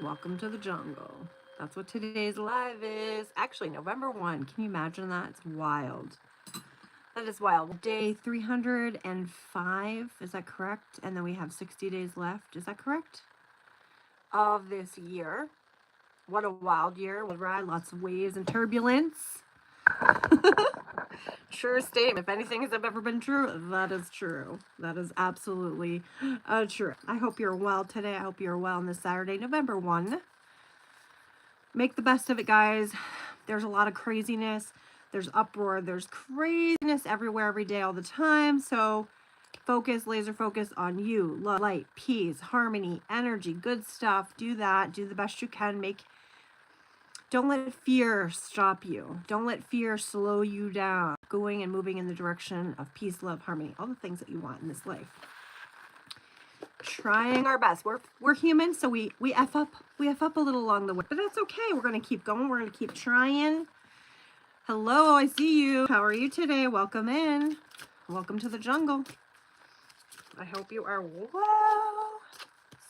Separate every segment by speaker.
Speaker 1: Welcome to the jungle. That's what today's live is. Actually, November 1. Can you imagine that? It's wild. That is wild. Day 305. Is that correct? And then we have 60 days left. Is that correct? Of this year. What a wild year. Wild ride. Lots of waves and turbulence. True statement. If anything has ever been true, that is true. That is absolutely true. I hope you're well today. I hope you're well on this Saturday, November 1. Make the best of it, guys. There's a lot of craziness. There's uproar. There's craziness everywhere, every day, all the time. So focus, laser focus on you. Love, light, peace, harmony, energy, good stuff. Do that. Do the best you can. Don't let fear stop you. Don't let fear slow you down. Going and moving in the direction of peace, love, harmony, all the things that you want in this life. Trying our best. We're human, so we F up. We F up a little along the way. But that's okay. We're gonna keep going. We're gonna keep trying. Hello, I see you. How are you today? Welcome in. Welcome to the jungle. I hope you are well.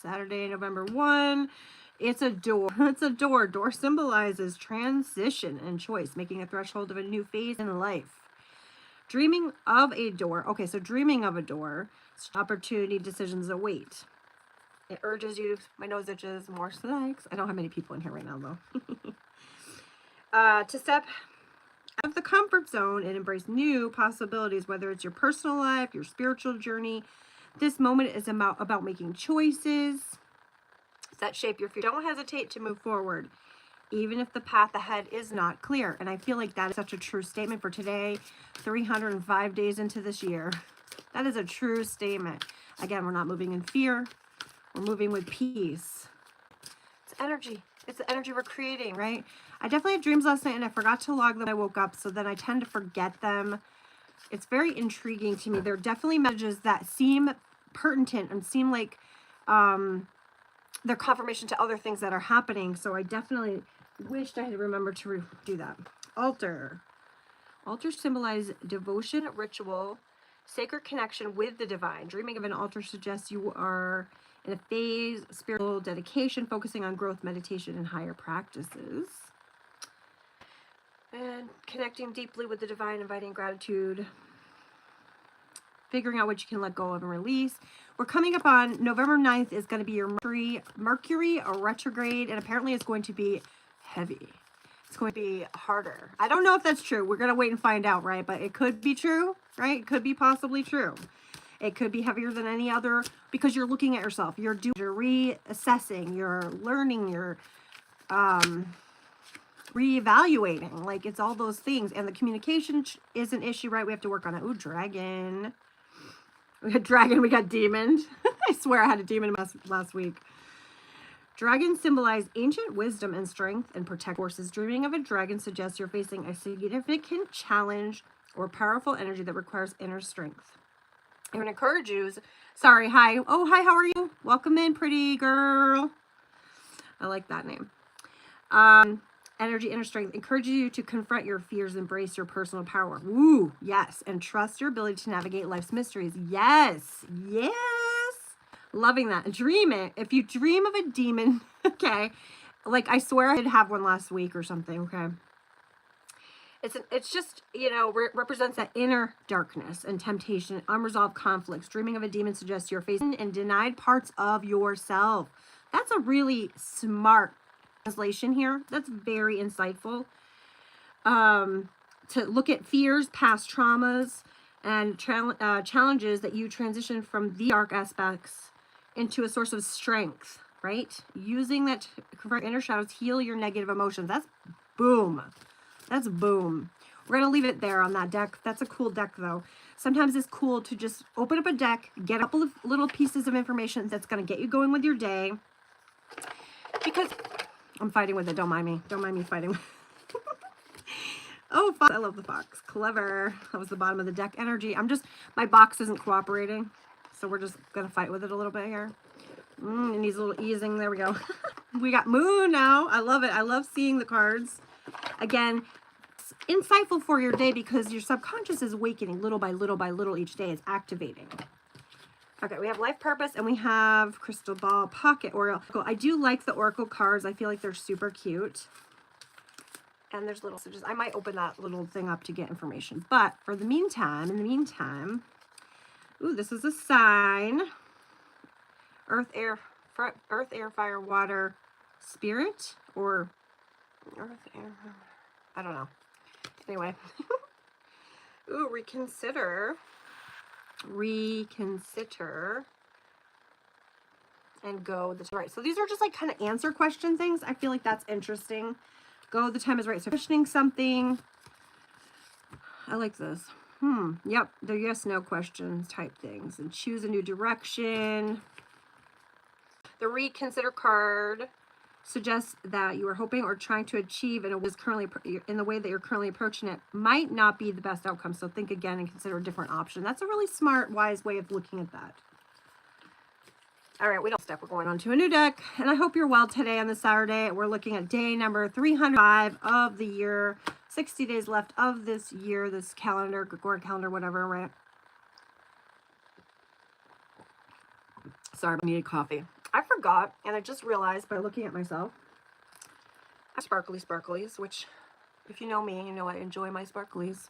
Speaker 1: Saturday, November 1. It's a door. It's a door. Door symbolizes transition and choice, making a threshold of a new phase in life. Dreaming of a door. Okay, so dreaming of a door. Opportunity, decisions await. It urges you. My nose itches. More snacks. I don't have many people in here right now, though. To step out of the comfort zone and embrace new possibilities, whether it's your personal life, your spiritual journey. This moment is about making choices that shape your future. Don't hesitate to move forward, even if the path ahead is not clear. And I feel like that is such a true statement for today, 305 days into this year. That is a true statement. Again, we're not moving in fear. We're moving with peace. It's energy. It's the energy we're creating, right? I definitely had dreams last night and I forgot to log them when I woke up, so then I tend to forget them. It's very intriguing to me. There are definitely messages that seem pertinent and seem like they're confirmation to other things that are happening. So I definitely wished I had remembered to do that. Altar. Altars symbolize devotion, ritual, sacred connection with the divine. Dreaming of an altar suggests you are in a phase of spiritual dedication, focusing on growth, meditation, and higher practices. And connecting deeply with the divine, inviting gratitude, figuring out what you can let go of and release. We're coming up on November 9th is going to be your Mercury retrograde, and apparently it's going to be heavy. It's going to be harder. I don't know if that's true. We're going to wait and find out, right? But it could be true, right? It could be possibly true. It could be heavier than any other because you're looking at yourself. You're reassessing, you're learning, you're reevaluating. Like, it's all those things. And the communication is an issue, right? We have to work on it. Ooh, dragon. We got dragon, we got demon. I swear I had a demon last week. Dragons symbolize ancient wisdom and strength and protect forces. Dreaming of a dragon suggests you're facing a significant challenge or powerful energy that requires inner strength. I would encourage you. Sorry, hi. Oh, hi, how are you? Welcome in, pretty girl. I like that name. Energy, inner strength encourages you to confront your fears, embrace your personal power. Woo, yes. And trust your ability to navigate life's mysteries. Yes, yes. Loving that. Dream it. If you dream of a demon, okay, like I swear I did have one last week or something, okay. It's just, represents that inner darkness and temptation, unresolved conflicts. Dreaming of a demon suggests you're facing and denied parts of yourself. That's a really smart translation here. That's very insightful. To look at fears, past traumas, and challenges that you transition from the dark aspects into a source of strength, right? Using that to convert inner shadows, heal your negative emotions. That's boom. That's boom. We're going to leave it there on that deck. That's a cool deck, though. Sometimes it's cool to just open up a deck, get a couple of little pieces of information that's going to get you going with your day. Because I'm fighting with it. Don't mind me. Don't mind me fighting. Oh, fox. I love the fox. Clever. That was the bottom of the deck energy. My box isn't cooperating. So we're just going to fight with it a little bit here. It needs a little easing. There we go. We got moon now. I love it. I love seeing the cards. Again, it's insightful for your day because your subconscious is awakening little by little by little each day. It's activating. Okay, we have life purpose and we have crystal ball pocket oracle. I do like the oracle cards. I feel like they're super cute. And there's little messages. I might open that little thing up to get information. But for the meantime, in the meantime, ooh, this is a sign. Earth, air, fire, water, spirit, or earth, air, I don't know. Anyway. Ooh, reconsider, and go the right. So these are just like kind of answer question things. I feel like that's interesting. Go, the time is right. So questioning something. I like this. Yep, they're yes, no questions type things. And choose a new direction. The reconsider card suggests that you are hoping or trying to achieve in the way that you're currently approaching it might not be the best outcome. So think again and consider a different option. That's a really smart, wise way of looking at that. All right, we don't step. We're going on to a new deck. And I hope you're well today on this Saturday. We're looking at day number 305 of the year. 60 days left of this year, this calendar, Gregorian calendar, whatever, right? Sorry, I needed coffee. I forgot, and I just realized by looking at myself, I have sparklies, which, if you know me, you know I enjoy my sparklies.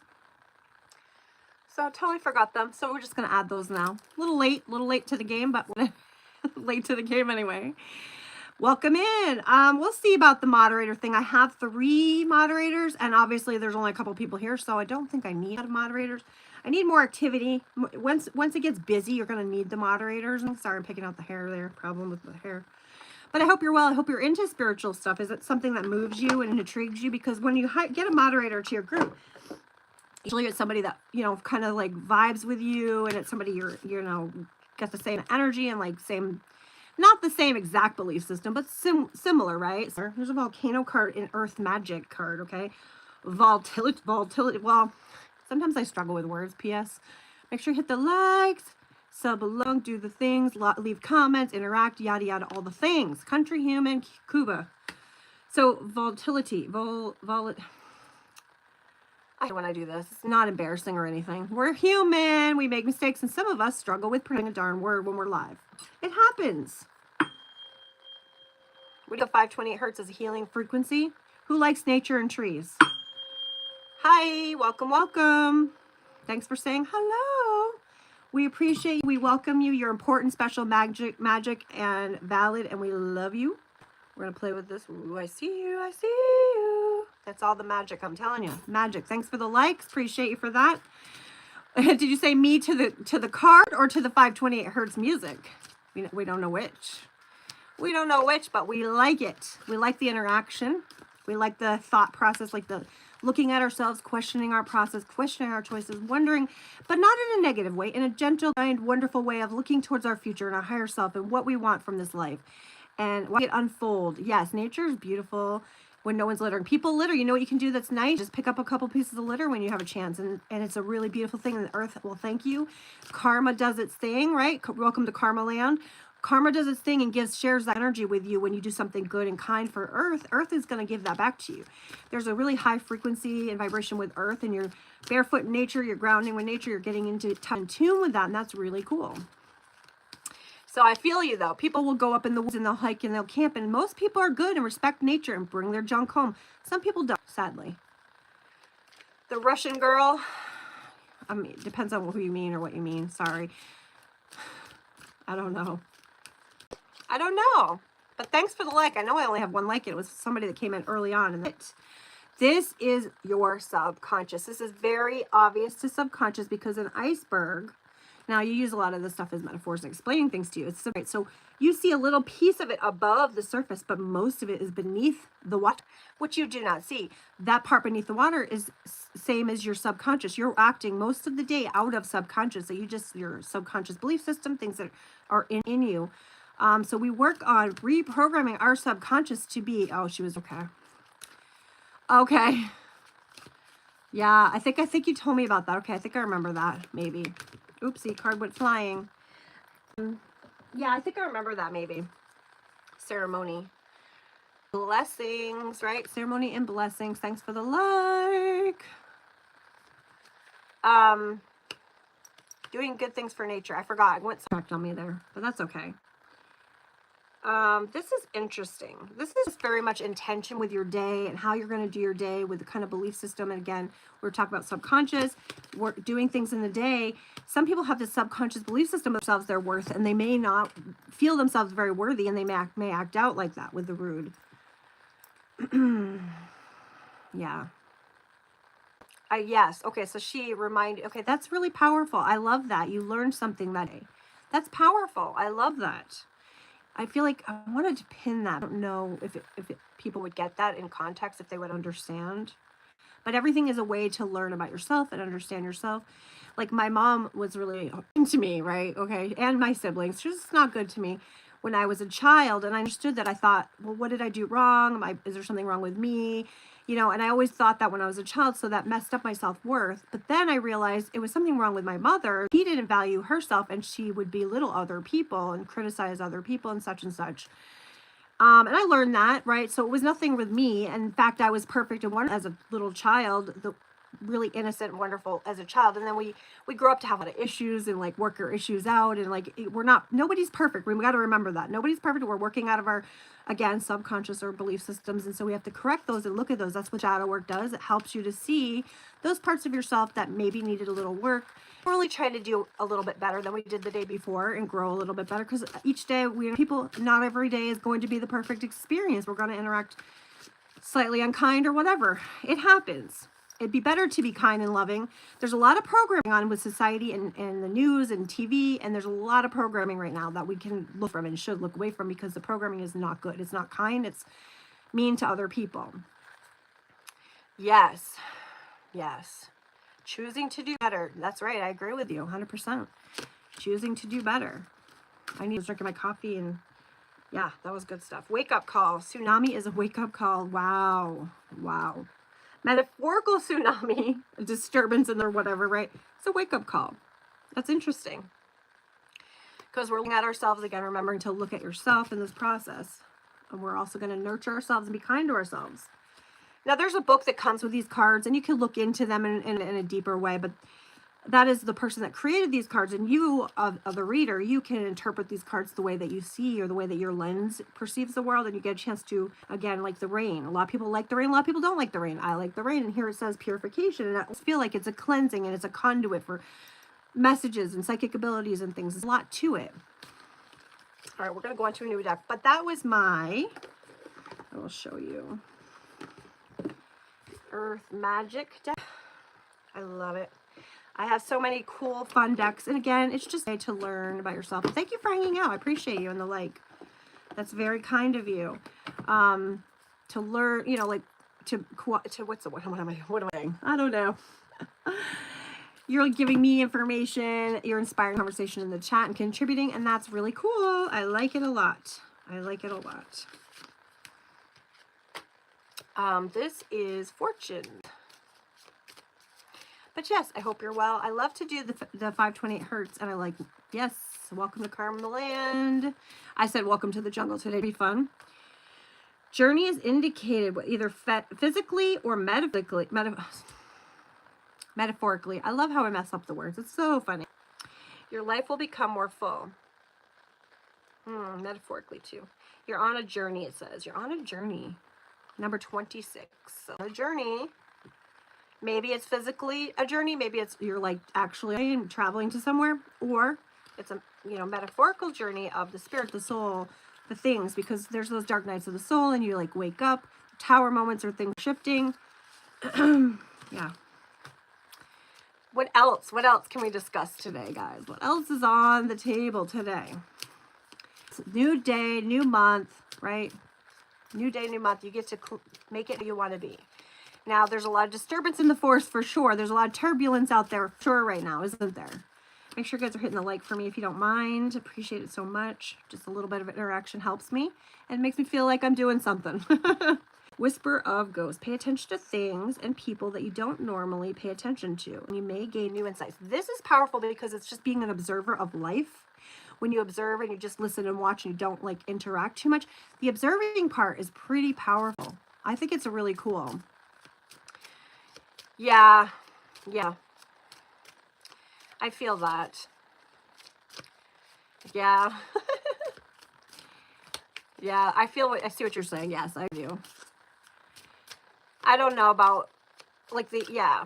Speaker 1: So I totally forgot them. So we're just going to add those now. A little late to the game, but late to the game anyway. Welcome in. We'll see about the moderator thing. I have 3 moderators, and obviously there's only a couple people here, so I don't think I need a lot of moderators. I need more activity. Once it gets busy, you're going to need the moderators. I'm sorry, I'm picking out the hair there. Problem with the hair. But I hope you're well. I hope you're into spiritual stuff. Is it something that moves you and intrigues you? Because when you get a moderator to your group, usually it's somebody that, you know, kind of like vibes with you, and it's somebody you know, got the same energy and like same, not the same exact belief system, but similar, right? So there's a volcano card in Earth Magic card, okay? Volatility. Well, sometimes I struggle with words. P.S. Make sure you hit the likes, sub along, do the things, leave comments, interact, yada yada, all the things. Country, human, Cuba. So volatility, I hate when I do this. It's not embarrassing or anything. We're human. We make mistakes, and some of us struggle with pronouncing a darn word when we're live. It happens. We do 528 hertz as a healing frequency. Who likes nature and trees? Hi, welcome. Thanks for saying hello. We appreciate you. We welcome you. You're important, special, magic, and valid, and we love you. We're going to play with this. Ooh, I see you. That's all the magic, I'm telling you. Magic. Thanks for the likes. Appreciate you for that. Did you say me to the card or to the 528 hertz music? We don't know which. We don't know which, but we like it. We like the interaction. We like the thought process, like the looking at ourselves, questioning our process, questioning our choices, wondering, but not in a negative way, in a gentle, kind, wonderful way of looking towards our future and our higher self and what we want from this life. And watch it unfold. Yes, nature is beautiful when no one's littering. People litter. You know what you can do that's nice? Just pick up a couple pieces of litter when you have a chance. And it's a really beautiful thing. And the earth will thank you. Karma does its thing, right? Welcome to Karmaland. Karma does its thing and shares that energy with you when you do something good and kind for Earth. Earth is going to give that back to you. There's a really high frequency and vibration with Earth, and you're barefoot in nature, you're grounding with nature, you're getting into in tune with that, and that's really cool. So I feel you, though. People will go up in the woods and they'll hike and they'll camp, and most people are good and respect nature and bring their junk home. Some people don't, sadly. The Russian girl, I mean, it depends on who you mean or what you mean. Sorry. I don't know. But thanks for the like. I know I only have one like. It was somebody that came in early on. And this is your subconscious. This is very obvious to subconscious because an iceberg, now you use a lot of this stuff as metaphors and explaining things to you. It's right. So you see a little piece of it above the surface, but most of it is beneath the water, which you do not see. That part beneath the water is same as your subconscious. You're acting most of the day out of subconscious. So your subconscious belief system, things that are in you. So we work on reprogramming our subconscious to be, oh, she was okay. Okay. Yeah, I think you told me about that. Okay, I think I remember that, maybe. Oopsie, card went flying. Yeah, I think I remember that, maybe. Ceremony. Blessings, right? Ceremony and blessings. Thanks for the like. Doing good things for nature. I forgot. I went back on me there, but that's okay. This is interesting. This is very much intention with your day and how you're going to do your day with the kind of belief system. And again, we're talking about subconscious. We're doing things in the day. Some people have this subconscious belief system of themselves, their worth, and they may not feel themselves very worthy, and they may act out like that with the rude. Yeah. Yes. Okay. So she reminded, okay, that's really powerful. I love that. You learned something that day. That's powerful. I love that. I feel like I wanted to pin that. I don't know if people would get that in context, if they would understand. But everything is a way to learn about yourself and understand yourself. Like my mom was really into me, right? Okay. And my siblings. She was not good to me when I was a child. And I understood that. I thought, well, what did I do wrong? Is there something wrong with me? You know, and I always thought that when I was a child, so that messed up my self-worth. But then I realized it was something wrong with my mother. She didn't value herself, and she would belittle other people and criticize other people and such and such. And I learned that, right? So it was nothing with me. And in fact, I was perfect and wonderful as a little child, really innocent and wonderful as a child. And then we grow up to have a lot of issues and like work our issues out. And like, nobody's perfect. We got to remember that. Nobody's perfect. We're working out of our, again, subconscious or belief systems. And so we have to correct those and look at those. That's what shadow work does. It helps you to see those parts of yourself that maybe needed a little work. We're really trying to do a little bit better than we did the day before and grow a little bit better, because each day not every day is going to be the perfect experience. We're going to interact slightly unkind or whatever. It happens. It'd be better to be kind and loving. There's a lot of programming on with society and the news and TV, and there's a lot of programming right now that we can look from and should look away from, because the programming is not good. It's not kind. It's mean to other people. Yes. Yes. Choosing to do better. That's right. I agree with you 100%. Choosing to do better. I was drinking my coffee, and yeah, that was good stuff. Wake up call. Tsunami is a wake up call. Wow. Wow. Metaphorical tsunami, a disturbance in there, whatever, right? It's a wake up call. That's interesting. Because we're looking at ourselves again, remembering to look at yourself in this process. And we're also going to nurture ourselves and be kind to ourselves. Now, there's a book that comes with these cards, and you can look into them in a deeper way, but that is the person that created these cards, and you, of the reader, you can interpret these cards the way that you see, or the way that your lens perceives the world, and you get a chance to, again, like the rain. A lot of people like the rain, a lot of people don't like the rain. I like the rain, and here it says purification, and I feel like it's a cleansing, and it's a conduit for messages and psychic abilities and things. There's a lot to it. All right, we're going to go on to a new deck, but that was I will show you. Earth Magic deck. I love it. I have so many cool, fun decks. And again, it's just a way to learn about yourself. Thank you for hanging out. I appreciate you and the like. That's very kind of you. To learn, you know, like what am I saying? I don't know. You're giving me information. You're inspiring conversation in the chat and contributing. And that's really cool. I like it a lot. I like it a lot. This is Fortune. But yes, I hope you're well. I love to do the 528 hertz, and I like, yes, welcome to Karmaland. I said welcome to the jungle today. It'll be fun. Journey is indicated either physically or metaphorically. Metaphorically. I love how I mess up the words. It's so funny. Your life will become more full. Metaphorically too. You're on a journey, it says. You're on a journey. Number 26. So a journey. Maybe it's physically a journey. Maybe it's you're like actually traveling to somewhere, or it's a metaphorical journey of the spirit, the soul, the things, because there's those dark nights of the soul, and you like wake up. Tower moments are things shifting. Yeah. What else? What else can we discuss today, guys? What else is on the table today? It's a new day, new month, right? New day, new month. You get to make it who you want to be. Now, there's a lot of disturbance in the force for sure. There's a lot of turbulence out there for sure right now, isn't there? Make sure you guys are hitting the like for me if you don't mind. Appreciate it so much. Just a little bit of interaction helps me and makes me feel like I'm doing something. Whisper of ghosts. Pay attention to things and people that you don't normally pay attention to, and you may gain new insights. This is powerful because it's just being an observer of life. When you observe and you just listen and watch and you don't like interact too much, the observing part is pretty powerful. I think it's really cool. Yeah. I feel that. Yeah. Yeah, I see what you're saying. Yes, I do. I don't know about, like, yeah.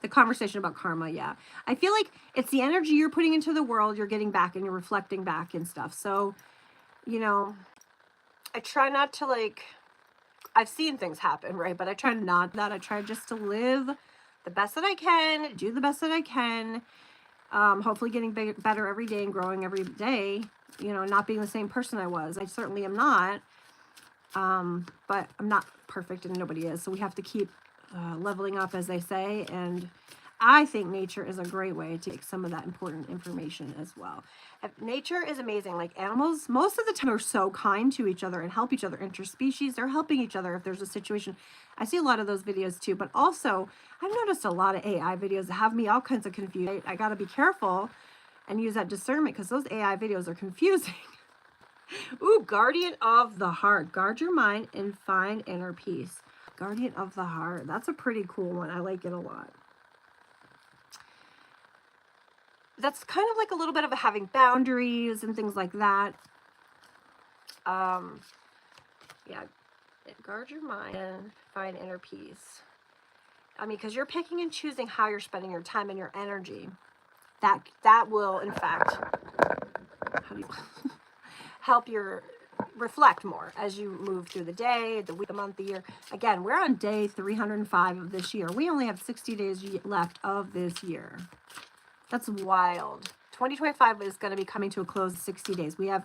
Speaker 1: The conversation about karma, yeah. I feel like it's the energy you're putting into the world, you're getting back and you're reflecting back and stuff. So, you know, I try not to, like, I've seen things happen, right? But I try not that. I try just to live the best that I can, do the best that I can. Hopefully getting better every day and growing every day, you know, not being the same person I was. I certainly am not. But I'm not perfect and nobody is. So we have to keep leveling up, as they say. And I think nature is a great way to take some of that important information as well. Nature is amazing. Like, animals, most of the time, are so kind to each other and help each other. Interspecies, they're helping each other if there's a situation. I see a lot of those videos too. But also, I've noticed a lot of AI videos that have me all kinds of confused. I got to be careful and use that discernment, because those AI videos are confusing. Ooh, Guardian of the Heart. Guard your mind and find inner peace. Guardian of the Heart. That's a pretty cool one. I like it a lot. That's kind of like a little bit of having boundaries and things like that. Yeah. Guard your mind and find inner peace. I mean, because you're picking and choosing how you're spending your time and your energy. That will, in fact, help your reflect more as you move through the day, the week, the month, the year. Again, we're on day 305 of this year. We only have 60 days left of this year. That's wild. 2025 is going to be coming to a close in 60 days. We have,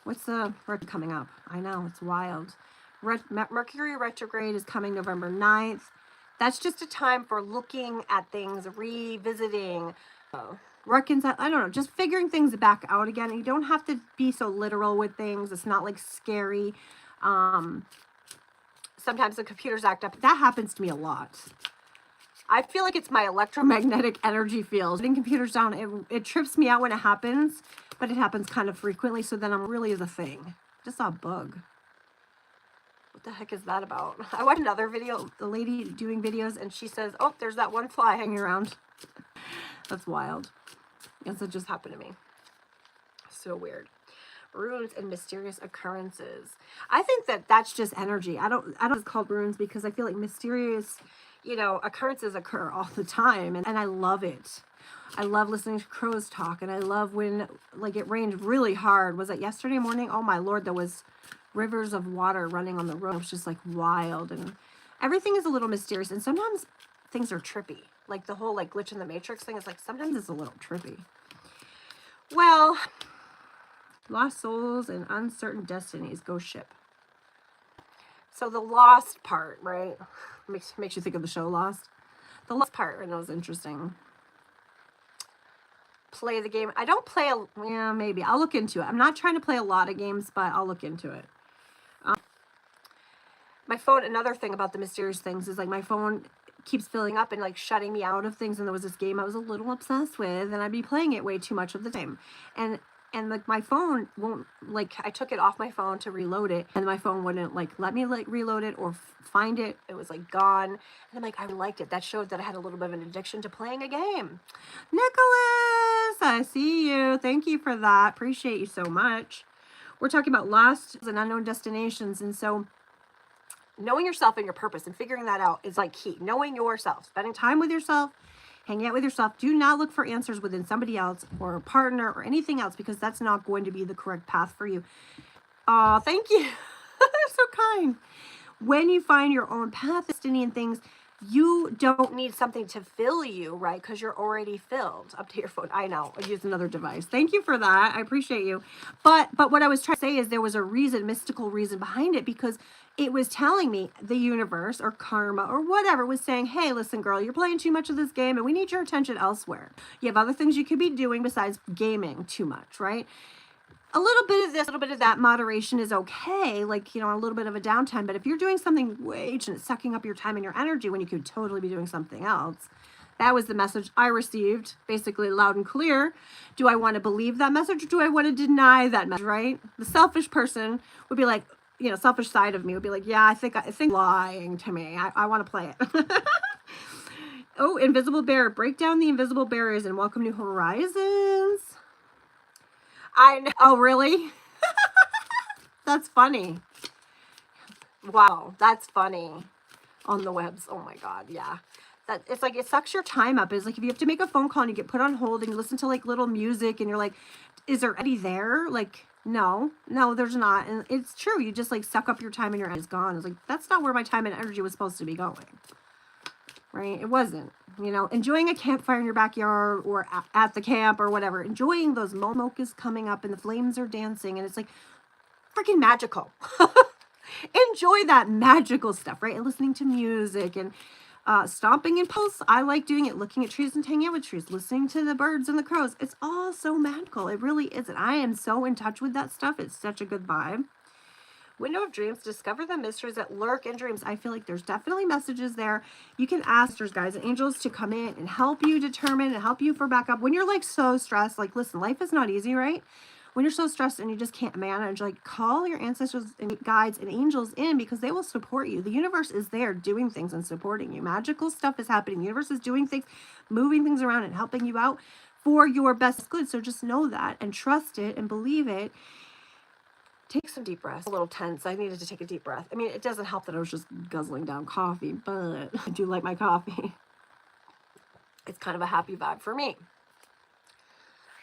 Speaker 1: what's the coming up? I know, it's wild. Mercury retrograde is coming November 9th. That's just a time for looking at things, revisiting, reconcile, I don't know, just figuring things back out again. And you don't have to be so literal with things. It's not like scary. Sometimes the computers act up. That happens to me a lot. I feel like it's my electromagnetic energy field. Putting computers down, it trips me out when it happens, but it happens kind of frequently. So then I'm really is a thing. Just saw a bug. What the heck is that about? I watched another video, the lady doing videos, and she says, oh, there's that one fly hanging around. That's wild. Yes, that just happened to me. So weird. Runes and mysterious occurrences. I think that that's just energy. I don't it's called runes because I feel like mysterious, you know, occurrences occur all the time, and I love it. I love listening to crows talk, and I love when, like, it rained really hard. Was it yesterday morning? Oh my Lord, there was rivers of water running on the road. It was just like wild, and everything is a little mysterious, and sometimes things are trippy. Like the whole, like, glitch in the matrix thing is like, sometimes it's a little trippy. Well, lost souls and uncertain destinies. Go ship. So the lost part, right? Makes you think of the show Lost. The lost part, and it was interesting. Play the game. I don't play yeah, maybe. I'll look into it. I'm not trying to play a lot of games, but I'll look into it. My phone, another thing about the mysterious things is, like, my phone keeps filling up and, like, shutting me out of things. And there was this game I was a little obsessed with, and I'd be playing it way too much of the time. And like, my phone won't, like, I took it off my phone to reload it, and my phone wouldn't, like, let me, like, reload it or find it. It was, like, gone. And I'm like, I liked it. That showed that I had a little bit of an addiction to playing a game. Nicholas, I see you. Thank you for that. Appreciate you so much. We're talking about lost and unknown destinations. And so knowing yourself and your purpose and figuring that out is, like, key. Knowing yourself, spending time with yourself, hanging out with yourself. Do not look for answers within somebody else or a partner or anything else, because that's not going to be the correct path for you. Thank you. They're so kind. When you find your own path, destiny, and things, you don't need something to fill you, right? Because you're already filled. Up to your phone. I know. I used another device. Thank you for that. I appreciate you. But what I was trying to say is there was a reason, mystical reason behind it, because it was telling me, the universe or karma or whatever was saying, hey, listen, girl, you're playing too much of this game and we need your attention elsewhere. You have other things you could be doing besides gaming too much, right? A little bit of this, a little bit of that, moderation is okay. Like, you know, a little bit of a downtime. But if you're doing something way and it's sucking up your time and your energy when you could totally be doing something else, that was the message I received, basically loud and clear. Do I want to believe that message, or do I want to deny that message, right? The selfish person would be like, selfish side of me would be like, yeah, I think lying to me. I want to play it. Oh, invisible bear. Break down the invisible barriers and welcome new horizons. I know. Oh, really? That's funny. Wow, that's funny. On the webs. Oh my God, yeah. That it's like it sucks your time up. It's like if you have to make a phone call and you get put on hold and you listen to like little music and you're like, is there any there? Like, no, there's not. And it's true. You just like suck up your time and your energy is gone. It's like, that's not where my time and energy was supposed to be going. Right? It wasn't. Enjoying a campfire in your backyard or at the camp or whatever. Enjoying those smoke is coming up and the flames are dancing and it's like freaking magical. Enjoy that magical stuff, right? And listening to music and stomping in posts. I like doing it, looking at trees and hanging out with trees, listening to the birds and the crows. It's all so magical. It really is. And I am so in touch with that stuff. It's such a good vibe. Window of Dreams, discover the mysteries that lurk in dreams. I feel like there's definitely messages there. You can ask your guides and angels to come in and help you determine and help you for backup. When you're like so stressed, like listen, life is not easy, right? When you're so stressed and you just can't manage, like call your ancestors and guides and angels in because they will support you. The universe is there doing things and supporting you. Magical stuff is happening. The universe is doing things, moving things around and helping you out for your best good. So just know that and trust it and believe it. Take some deep breaths. A little tense. I needed to take a deep breath. I mean, it doesn't help that I was just guzzling down coffee, but I do like my coffee. It's kind of a happy vibe for me.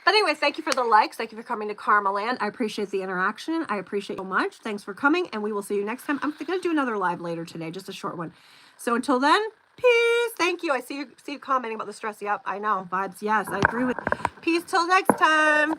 Speaker 1: But anyway, thank you for the likes. Thank you for coming to Karmaland. I appreciate the interaction. I appreciate you so much. Thanks for coming, and we will see you next time. I'm going to do another live later today, just a short one. So until then, peace. Thank you. I see you commenting about the stress. Yep, I know. Vibes. Yes, I agree with you. Peace till next time.